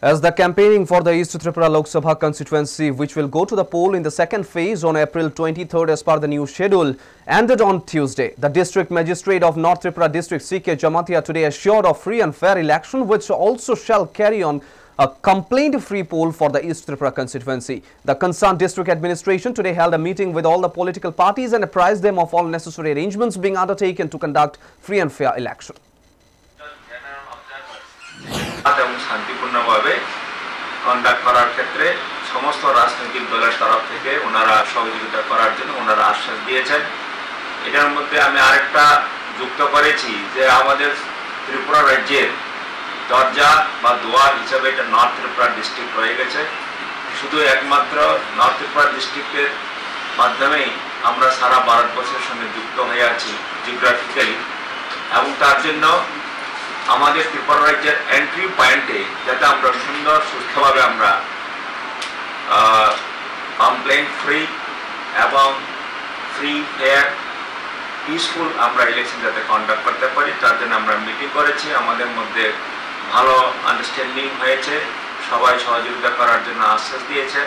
As the campaigning for the East Tripura Lok Sabha constituency, which will go to the poll in the second phase on April 23rd as per the new schedule, ended on Tuesday, the District Magistrate of North Tripura District C.K. Jamatia today assured of free and fair election, which also shall carry on a complaint-free poll for the East Tripura constituency. The concerned district administration today held a meeting with all the political parties and apprised them of all necessary arrangements being undertaken to conduct free and fair election. শান্তিপূর্ণভাবে conduct করার ক্ষেত্রে সমস্ত রাজনৈতিক দলের তরফ থেকে ওনারা সহযোগিতা করার জন্য ওনারা আশ্বাস দিয়েছেন। এটার মধ্যে আমি আরেকটা যুক্ত করেছি যে আমাদের ত্রিপুরা রাজ্যের দরজা বা দুয়ার হিসেবে এটা নর্থ ত্রিপুরা ডিস্ট্রিক্ট রয়ে গেছে। শুধু একমাত্র নর্থ ত্রিপুরা ডিস্ট্রিক্টের মাধ্যমেই আমরা সারা ভারতবর্ষের সঙ্গে যুক্ত হয়ে আছি জিওগ্রাফিক্যালি, এবং তার জন্য আমাদের ত্রিপুরা রাজ্যের এন্ট্রি পয়েন্টে যাতে আমরা সুন্দর সুস্থভাবে আমরা কমপ্লেইন্ট ফ্রি এবং ফ্রি ফেয়ার পিসফুল আমরা ইলেকশন যাতে কন্ডাক্ট করতে পারি তার জন্য আমরা মিটিং করেছি। আমাদের মধ্যে ভালো আন্ডারস্ট্যান্ডিং হয়েছে, সবাই সহযোগিতা করার জন্য আশ্বাস দিয়েছে।